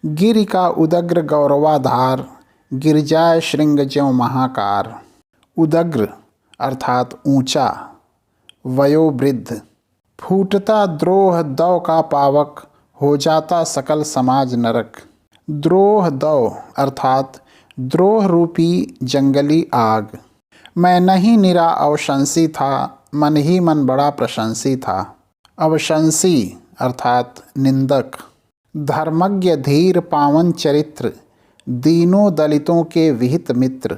गिरि का उदग्र गौरवाधार, गिरजाय श्रृंग ज्यों महाकार। उदग्र अर्थात ऊंचा, वयोवृद्ध। फूटता द्रोह दौ का पावक, हो जाता सकल समाज नरक। द्रोह दौ अर्थात द्रोह रूपी जंगली आग। मैं नहीं निरा अवशंसी था, मन ही मन बड़ा प्रशंसी था। अवशंसी अर्थात निंदक। धर्मज्ञ धीर पावन चरित्र, दीनों दलितों के विहित मित्र।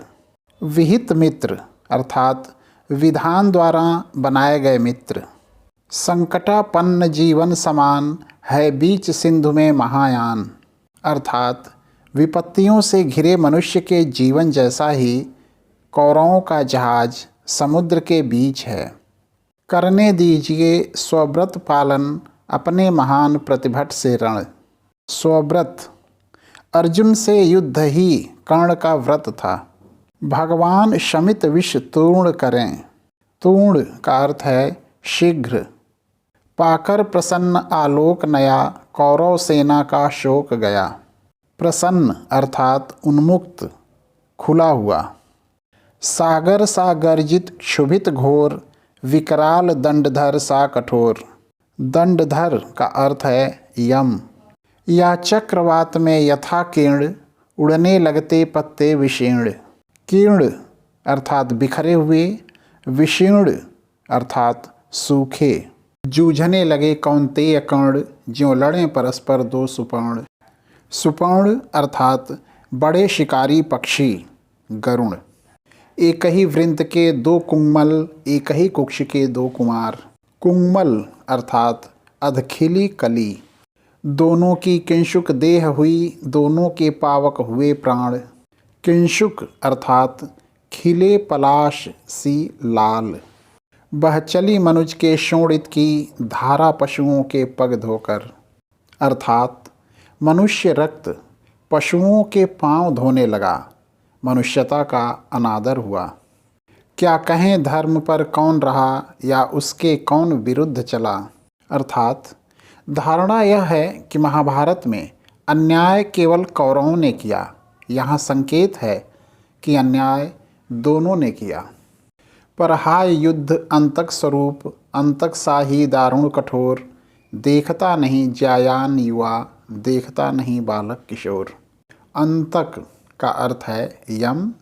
विहित मित्र अर्थात विधान द्वारा बनाए गए मित्र। संकटापन्न जीवन समान, है बीच सिंधु में महायान। अर्थात विपत्तियों से घिरे मनुष्य के जीवन जैसा ही कौरवों का जहाज समुद्र के बीच है। करने दीजिए स्वव्रत पालन, अपने महान प्रतिभट से रण। स्वव्रत अर्जुन से युद्ध ही कर्ण का व्रत था। भगवान शमित विष तूर्ण करें। तूर्ण का अर्थ है शीघ्र। पाकर प्रसन्न आलोक नया, कौरव सेना का शोक गया। प्रसन्न अर्थात उन्मुक्त, खुला हुआ। सागर सा गर्जित क्षुभित घोर, विकराल दंडधर सा कठोर। दंडधर का अर्थ है यम। या चक्रवात में यथा कीर्ण, उड़ने लगते पत्ते विशीर्ण। कीर्ण अर्थात बिखरे हुए, विशीर्ण अर्थात सूखे। जूझने लगे कौन्तेय कर्ण, ज्यों लड़ें परस्पर दो सुपर्ण। सुपर्ण अर्थात बड़े शिकारी पक्षी, गरुण। एक ही वृंत के दो कुंमल, एक ही कुक्ष के दो कुमार। कुंमल अर्थात अधखिली कली। दोनों की किंशुक देह हुई, दोनों के पावक हुए प्राण। किंशुक अर्थात खिले पलाश सी लाल। बह चली मनुज के शोणित की, धारा पशुओं के पग धोकर। अर्थात मनुष्य रक्त पशुओं के पांव धोने लगा, मनुष्यता का अनादर हुआ। क्या कहें धर्म पर कौन रहा, या उसके कौन विरुद्ध चला। अर्थात धारणा यह है कि महाभारत में अन्याय केवल कौरवों ने किया। यहाँ संकेत है कि अन्याय दोनों ने किया। पर हाय युद्ध अंतक स्वरूप, अंतक साही दारुण कठोर। देखता नहीं ज्यायान युवा, देखता नहीं बालक किशोर। अंतक का अर्थ है यम।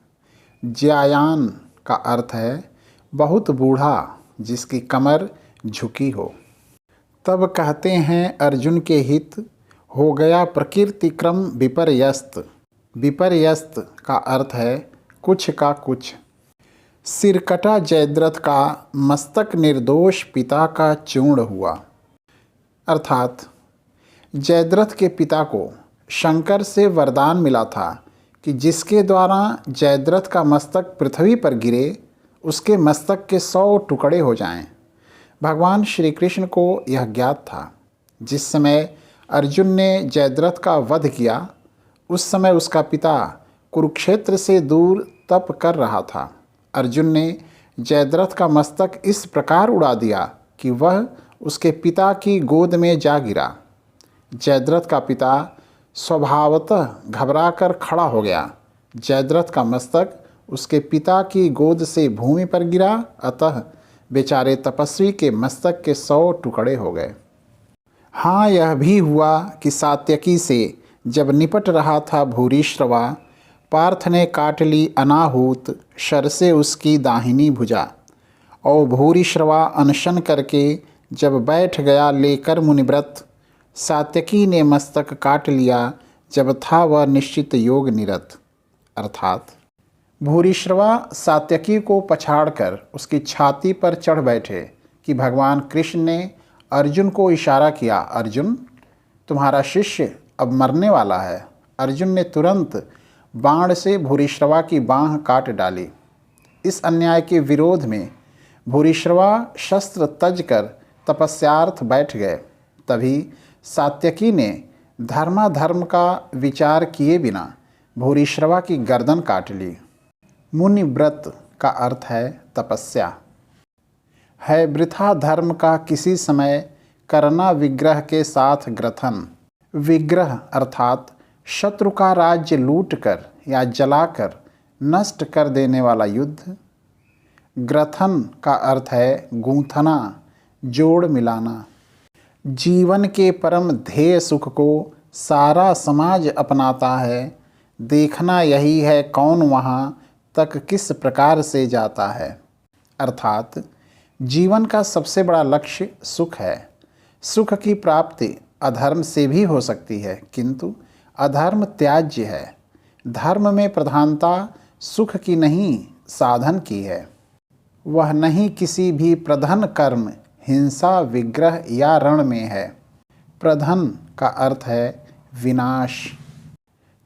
ज्यायान का अर्थ है बहुत बूढ़ा, जिसकी कमर झुकी हो। तब कहते हैं अर्जुन के हित, हो गया प्रकृति क्रम विपर्यस्त। विपर्यस्त का अर्थ है कुछ का कुछ। सिर कटा जयद्रथ का, मस्तक निर्दोष पिता का चूर्ण हुआ। अर्थात जयद्रथ के पिता को शंकर से वरदान मिला था कि जिसके द्वारा जयद्रथ का मस्तक पृथ्वी पर गिरे, उसके मस्तक के 100 टुकड़े हो जाएं। भगवान श्री कृष्ण को यह ज्ञात था। जिस समय अर्जुन ने जयद्रथ का वध किया, उस समय उसका पिता कुरुक्षेत्र से दूर तप कर रहा था। अर्जुन ने जयद्रथ का मस्तक इस प्रकार उड़ा दिया कि वह उसके पिता की गोद में जा गिरा। जयद्रथ का पिता स्वभावतः घबराकर खड़ा हो गया। जयद्रथ का मस्तक उसके पिता की गोद से भूमि पर गिरा, अतः बेचारे तपस्वी के मस्तक के 100 टुकड़े हो गए। हाँ, यह भी हुआ कि सात्यकी से जब निपट रहा था भूरिश्रवा, पार्थ ने काट ली अनाहूत शर से उसकी दाहिनी भुजा। और भूरिश्रवा अनशन करके जब बैठ गया लेकर मुनिव्रत, सात्यकी ने मस्तक काट लिया जब था वह निश्चित योग निरत। अर्थात भूरिश्रवा सात्यकी को पछाड़कर उसकी छाती पर चढ़ बैठे कि भगवान कृष्ण ने अर्जुन को इशारा किया, अर्जुन तुम्हारा शिष्य अब मरने वाला है। अर्जुन ने तुरंत बाण से भूरिश्रवा की बाँह काट डाली। इस अन्याय के विरोध में भूरिश्रवा शस्त्र तज कर तपस्यार्थ बैठ गए। तभी सात्यकी ने धर्माधर्म का विचार किए बिना भूरिश्रवा की गर्दन काट ली। मुनि व्रत का अर्थ है तपस्या। है वृथा धर्म का किसी समय, करना विग्रह के साथ ग्रथन। विग्रह अर्थात शत्रु का राज्य लूटकर या जलाकर नष्ट कर देने वाला युद्ध। ग्रथन का अर्थ है गूंथना, जोड़ मिलाना। जीवन के परम ध्येय सुख को सारा समाज अपनाता है, देखना यही है कौन वहाँ तक किस प्रकार से जाता है। अर्थात जीवन का सबसे बड़ा लक्ष्य सुख है। सुख की प्राप्ति अधर्म से भी हो सकती है, किंतु अधर्म त्याज्य है। धर्म में प्रधानता सुख की नहीं, साधन की है। वह नहीं किसी भी प्रधन कर्म, हिंसा, विग्रह या रण में है। प्रधन का अर्थ है विनाश।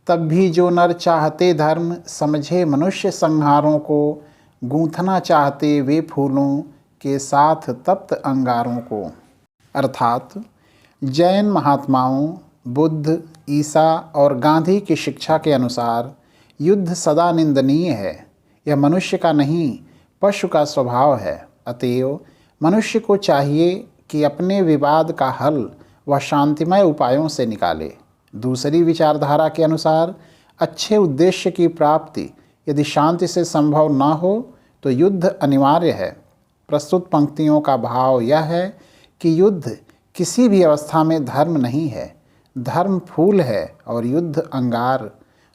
तब भी जो नर चाहते धर्म, समझे मनुष्य संहारों को, गूंथना चाहते वे फूलों के साथ तप्त अंगारों को। अर्थात जैन महात्माओं, बुद्ध, ईसा और गांधी की शिक्षा के अनुसार युद्ध सदा निंदनीय है। यह मनुष्य का नहीं, पशु का स्वभाव है। अतएव मनुष्य को चाहिए कि अपने विवाद का हल वह शांतिमय उपायों से निकाले। दूसरी विचारधारा के अनुसार अच्छे उद्देश्य की प्राप्ति यदि शांति से संभव न हो तो युद्ध अनिवार्य है। प्रस्तुत पंक्तियों का भाव यह है कि युद्ध किसी भी अवस्था में धर्म नहीं है। धर्म फूल है और युद्ध अंगार,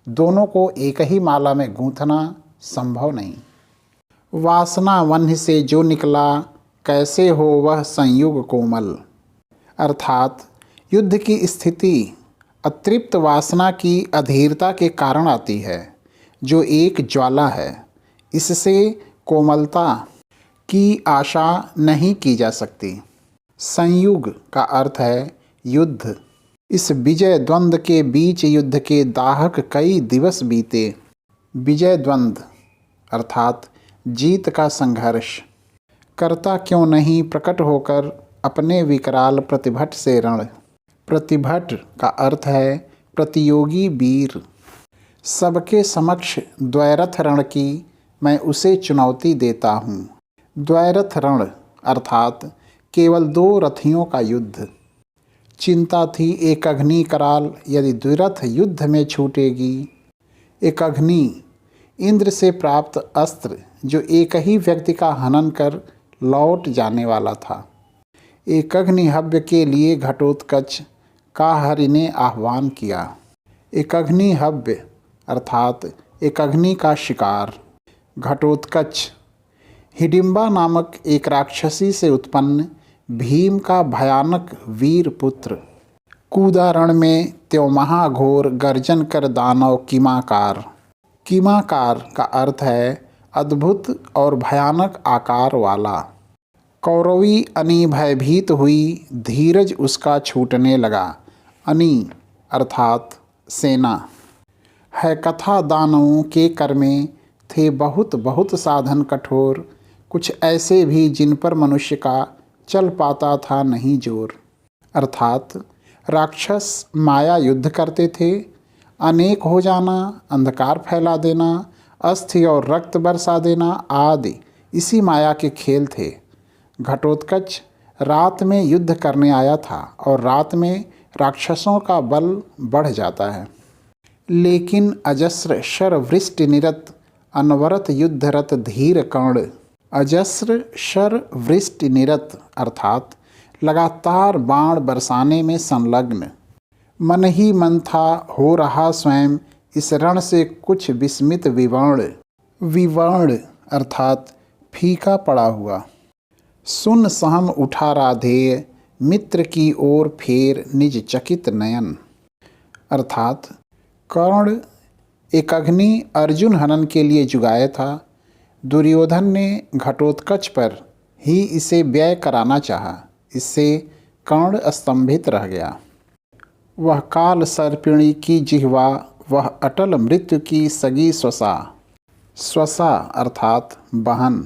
दोनों को एक ही माला में गूंथना संभव नहीं। वासना वन्य से जो निकला, कैसे हो वह संयुग कोमल। अर्थात युद्ध की स्थिति अतृप्त वासना की अधीरता के कारण आती है, जो एक ज्वाला है। इससे कोमलता की आशा नहीं की जा सकती। संयुग का अर्थ है युद्ध। इस विजय द्वंद्व के बीच युद्ध के दाहक कई दिवस बीते। विजय द्वंद्व अर्थात जीत का संघर्ष। करता क्यों नहीं प्रकट होकर अपने विकराल प्रतिभट से रण। प्रतिभट का अर्थ है प्रतियोगी वीर। सबके समक्ष द्वैरथ रण की मैं उसे चुनौती देता हूँ। द्वैरथ रण अर्थात केवल दो रथियों का युद्ध। चिंता थी एक अग्नि कराल, यदि द्विरथ युद्ध में छूटेगी। एक अग्नि इंद्र से प्राप्त अस्त्र, जो एक ही व्यक्ति का हनन कर लौट जाने वाला था। एक अग्नि हव्य के लिए घटोत्कच का हरि ने आह्वान किया। एक अग्नि हव्य अर्थात एक अग्नि का शिकार। घटोत्कच हिडिंबा नामक एक राक्षसी से उत्पन्न भीम का भयानक वीर पुत्र। कूदा रण में त्यों महाघोर, गर्जन कर दानव कीमाकार। कीमाकार का अर्थ है अद्भुत और भयानक आकार वाला। कौरवी अनी भयभीत हुई, धीरज उसका छूटने लगा। अनी अर्थात सेना। है कथा दानवों के कर में थे बहुत बहुत साधन कठोर, कुछ ऐसे भी जिन पर मनुष्य का चल पाता था नहीं जोर। अर्थात राक्षस माया युद्ध करते थे। अनेक हो जाना, अंधकार फैला देना, अस्थि और रक्त बरसा देना आदि इसी माया के खेल थे। घटोत्कच रात में युद्ध करने आया था और रात में राक्षसों का बल बढ़ जाता है। लेकिन अजस्र शर वृष्टि निरत, अनवरत युद्धरत धीर कर्ण। अजस्र शर वृष्टि निरत अर्थात लगातार बाण बरसाने में संलग्न। मन ही मन था हो रहा स्वयं इस रण से कुछ विस्मित विवर्ण। विवर्ण अर्थात फीका पड़ा हुआ। सुन सहम उठा राधेय, मित्र की ओर फेर निज चकित नयन। अर्थात कर्ण एक अग्नि अर्जुन हनन के लिए जुगाया था। दुर्योधन ने घटोत्कच पर ही इसे व्यय कराना चाहा। इससे कर्ण स्तंभित रह गया। वह काल सर्पिणी की जिह्वा, वह अटल मृत्यु की सगी स्वसा। स्वसा अर्थात बहन।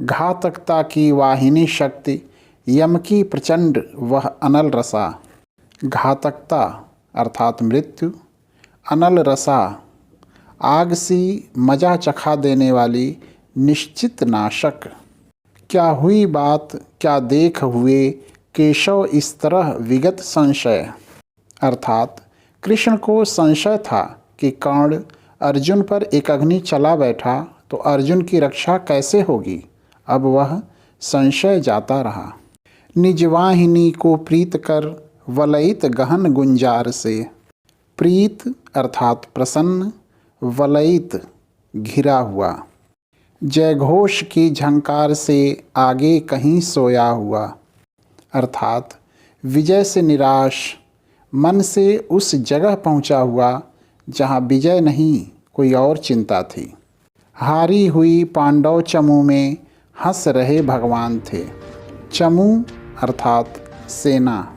घातकता की वाहिनी शक्ति, यम की प्रचंड वह अनल रसा। घातकता अर्थात मृत्यु, अनल रसा आग सी मजा चखा देने वाली निश्चित नाशक। क्या हुई बात क्या देख हुए केशव इस तरह विगत संशय। अर्थात कृष्ण को संशय था कि कर्ण अर्जुन पर एक अग्नि चला बैठा तो अर्जुन की रक्षा कैसे होगी। अब वह संशय जाता रहा। निजवाहिनी को प्रीत कर वलयित गहन गुंजार से। प्रीत अर्थात प्रसन्न, वलयित घिरा हुआ। जय घोष की झंकार से आगे कहीं सोया हुआ, अर्थात विजय से निराश मन से उस जगह पहुंचा हुआ जहां विजय नहीं कोई और चिंता थी। हारी हुई पांडव चमू में हंस रहे भगवान थे। चमू अर्थात सेना।